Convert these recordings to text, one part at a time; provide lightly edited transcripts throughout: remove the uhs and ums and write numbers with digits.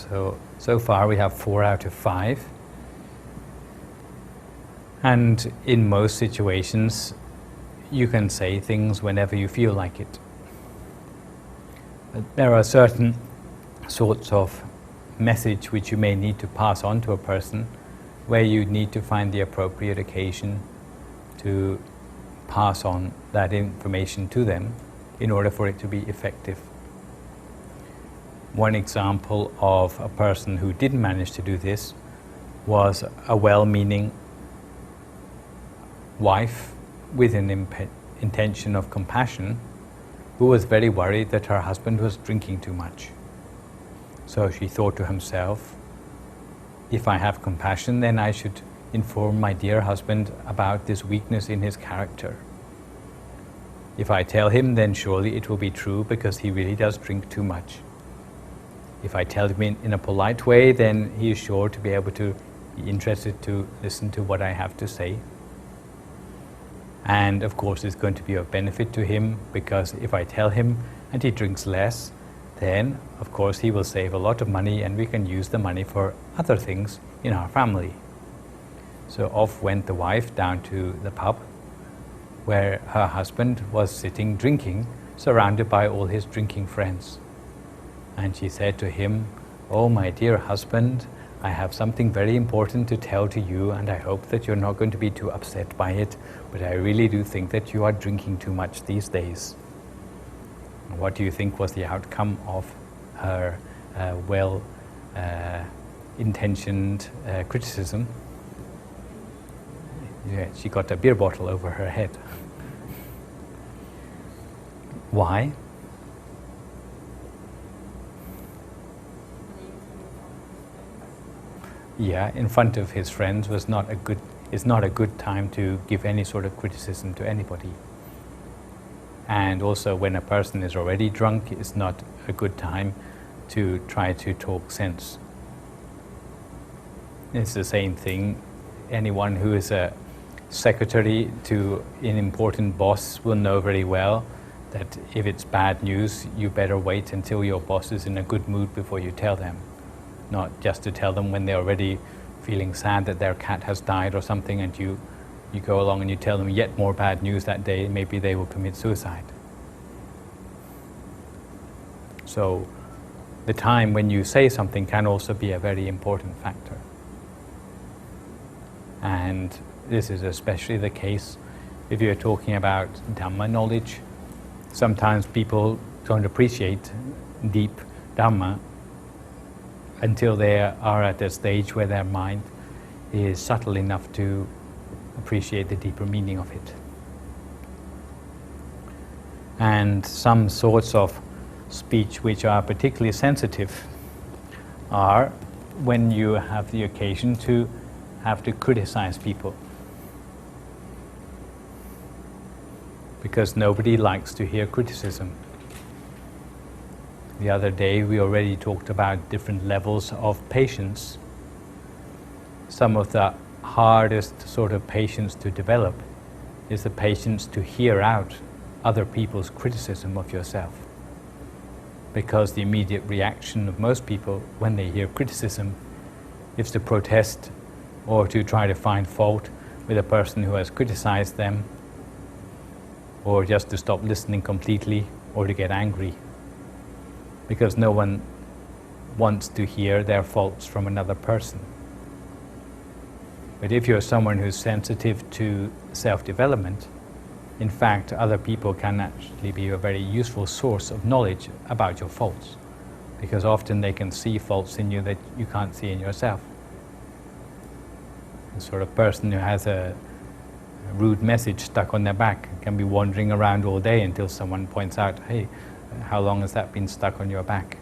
So far we have 4 out of 5. And in most situations, you can say things whenever you feel like it. But there are certain sorts of message which you may need to pass on to a person, where you need to find the appropriate occasion to pass on that information to them in order for it to be effective. One example of a person who didn't manage to do this was a well-meaning wife with an intention of compassion, who was very worried that her husband was drinking too much. So she thought to herself, if I have compassion, then I should inform my dear husband about this weakness in his character. If I tell him, then surely it will be true, because he really does drink too much. If I tell him in a polite way, then he is sure to be able to be interested to listen to what I have to say. And of course it's going to be of benefit to him, because if I tell him and he drinks less, then of course he will save a lot of money, and we can use the money for other things in our family. So off went the wife down to the pub, where her husband was sitting drinking, surrounded by all his drinking friends. And she said to him, "Oh, my dear husband, I have something very important to tell to you, and I hope that you're not going to be too upset by it, but I really do think that you are drinking too much these days." What do you think was the outcome of her well-intentioned criticism? Yeah, she got a beer bottle over her head. Why? Yeah, in front of his friends is not a good time to give any sort of criticism to anybody. And also when a person is already drunk, it's not a good time to try to talk sense. It's the same thing. Anyone who is a secretary to an important boss will know very well that if it's bad news, you better wait until your boss is in a good mood before you tell them. Not just to tell them when they're already feeling sad that their cat has died or something, and you go along and you tell them yet more bad news that day, maybe they will commit suicide. So the time when you say something can also be a very important factor. And this is especially the case if you're talking about Dhamma knowledge. Sometimes people don't appreciate deep Dhamma until they are at a stage where their mind is subtle enough to appreciate the deeper meaning of it. And some sorts of speech which are particularly sensitive are when you have the occasion to have to criticize people. Because nobody likes to hear criticism. The other day we already talked about different levels of patience. Some of the hardest sort of patience to develop is the patience to hear out other people's criticism of yourself. Because the immediate reaction of most people when they hear criticism is to protest or to try to find fault with a person who has criticized them, or just to stop listening completely, or to get angry. Because no one wants to hear their faults from another person. But if you're someone who's sensitive to self-development, in fact, other people can actually be a very useful source of knowledge about your faults, because often they can see faults in you that you can't see in yourself. The sort of person who has a rude message stuck on their back can be wandering around all day until someone points out, "Hey, how long has that been stuck on your back?"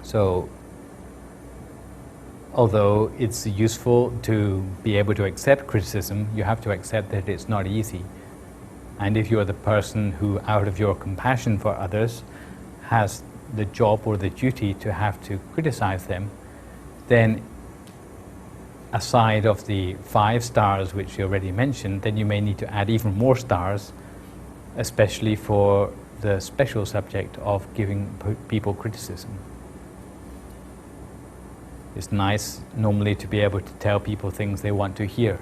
So, although it's useful to be able to accept criticism, you have to accept that it's not easy. And if you're the person who, out of your compassion for others, has the job or the duty to have to criticize them, then aside of the 5 stars which you already mentioned, then you may need to add even more stars, especially for the special subject of giving people criticism. It's nice normally to be able to tell people things they want to hear.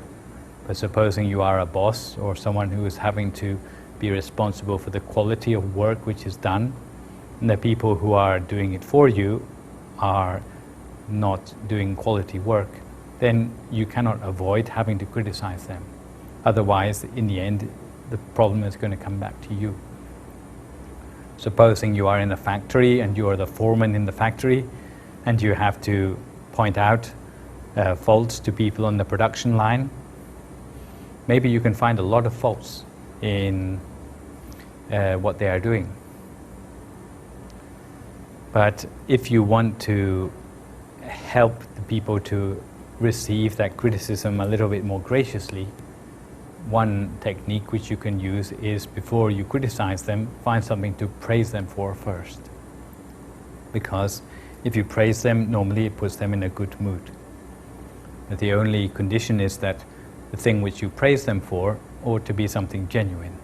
But supposing you are a boss or someone who is having to be responsible for the quality of work which is done, and the people who are doing it for you are not doing quality work, then you cannot avoid having to criticize them. Otherwise, in the end, the problem is going to come back to you. Supposing you are in a factory and you are the foreman in the factory and you have to point out faults to people on the production line, maybe you can find a lot of faults in what they are doing. But if you want to help the people to receive that criticism a little bit more graciously, one technique which you can use is, before you criticize them, find something to praise them for first. Because if you praise them, normally it puts them in a good mood. But the only condition is that the thing which you praise them for ought to be something genuine,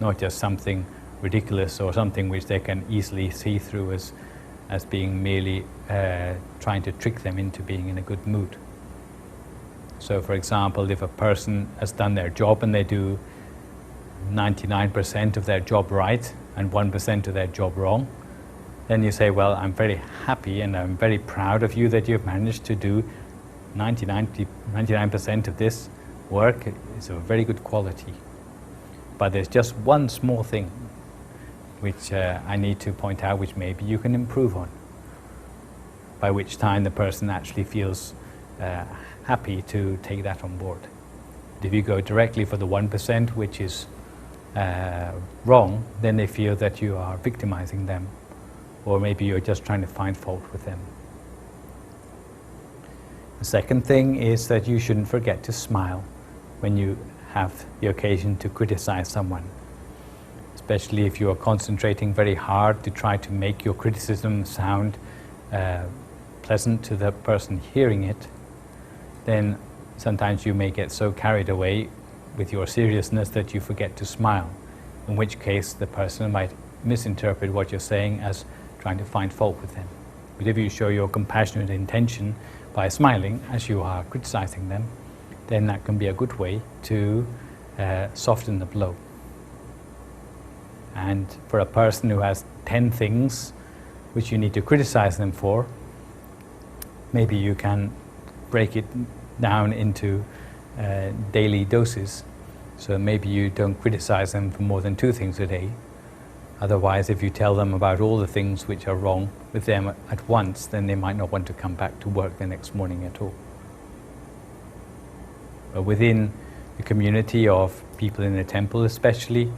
not just something ridiculous or something which they can easily see through as being merely trying to trick them into being in a good mood. So for example, if a person has done their job and they do 99% of their job right and 1% of their job wrong, then you say, well, I'm very happy and I'm very proud of you that you've managed to do 99% of this work. It's of very good quality. But there's just one small thing which I need to point out, which maybe you can improve on, by which time the person actually feels happy to take that on board. But if you go directly for the 1% which is wrong, then they feel that you are victimizing them, or maybe you're just trying to find fault with them. The second thing is that you shouldn't forget to smile when you have the occasion to criticize someone, especially if you are concentrating very hard to try to make your criticism sound pleasant to the person hearing it. Then sometimes you may get so carried away with your seriousness that you forget to smile, in which case the person might misinterpret what you're saying as trying to find fault with them. But if you show your compassionate intention by smiling as you are criticizing them, then that can be a good way to soften the blow. And for a person who has 10 things which you need to criticize them for, maybe you can break it down into daily doses. So maybe you don't criticize them for more than 2 things a day. Otherwise, if you tell them about all the things which are wrong with them at once, then they might not want to come back to work the next morning at all. But within the community of people in the temple especially,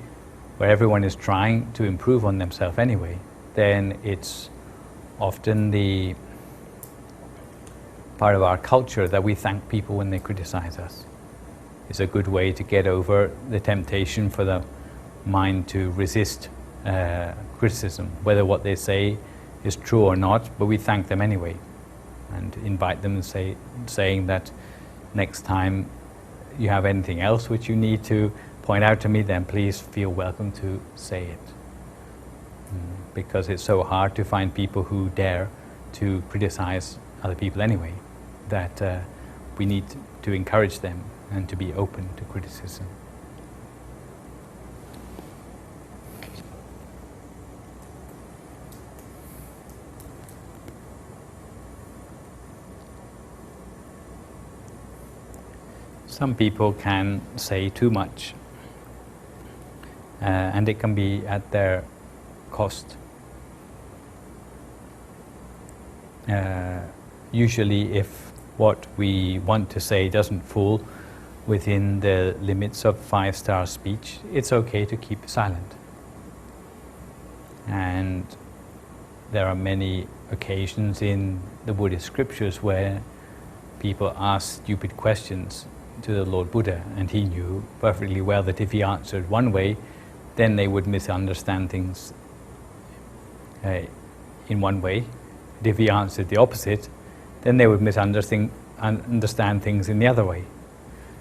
where everyone is trying to improve on themselves anyway, then it's often the part of our culture that we thank people when they criticize us. It's a good way to get over the temptation for the mind to resist criticism, whether what they say is true or not, but we thank them anyway and invite them and saying that next time you have anything else which you need to point out to me, then please feel welcome to say it. Because it's so hard to find people who dare to criticize other people anyway, that we need to encourage them and to be open to criticism. Some people can say too much, and it can be at their cost. Usually, if what we want to say doesn't fall within the limits of 5-star speech, it's okay to keep silent. And there are many occasions in the Buddhist scriptures where people ask stupid questions to the Lord Buddha, and he knew perfectly well that if he answered one way, then they would misunderstand things in one way. But if he answered the opposite, then they would understand things in the other way.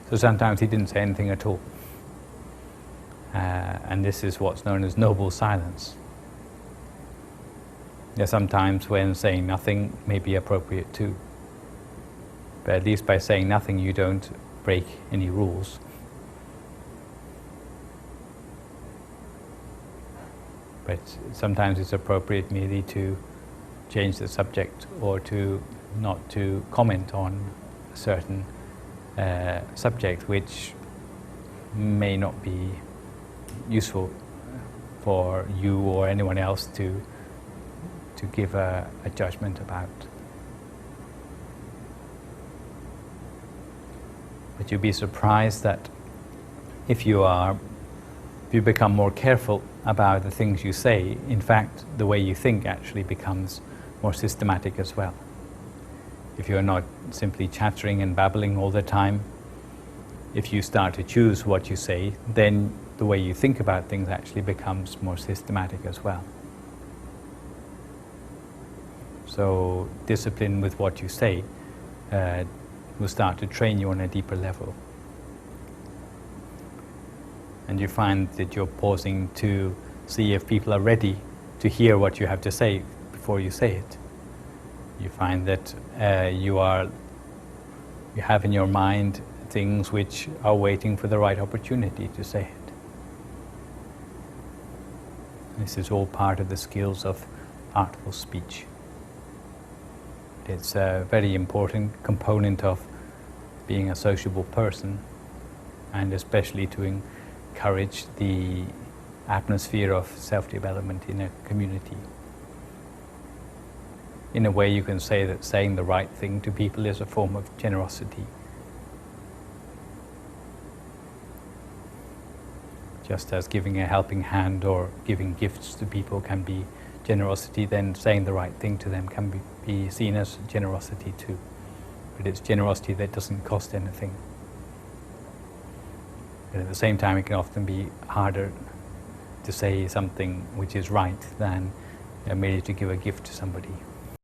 So sometimes he didn't say anything at all. And this is what's known as noble silence. There are sometimes when saying nothing may be appropriate too. But at least by saying nothing, you don't break any rules. But sometimes it's appropriate merely to change the subject or to not to comment on a certain subject which may not be useful for you or anyone else to give a judgment about. But you'll be surprised that if you become more careful about the things you say, in fact, the way you think actually becomes more systematic as well. If you're not simply chattering and babbling all the time, if you start to choose what you say, then the way you think about things actually becomes more systematic as well. So discipline with what you say will start to train you on a deeper level. And you find that you're pausing to see if people are ready to hear what you have to say before you say it. You find that you have in your mind things which are waiting for the right opportunity to say it. This is all part of the skills of artful speech. It's a very important component of being a sociable person, and especially to encourage the atmosphere of self-development in a community. In a way, you can say that saying the right thing to people is a form of generosity. Just as giving a helping hand or giving gifts to people can be generosity, then saying the right thing to them can be seen as generosity too. But it's generosity that doesn't cost anything. But at the same time, it can often be harder to say something which is right than merely to give a gift to somebody.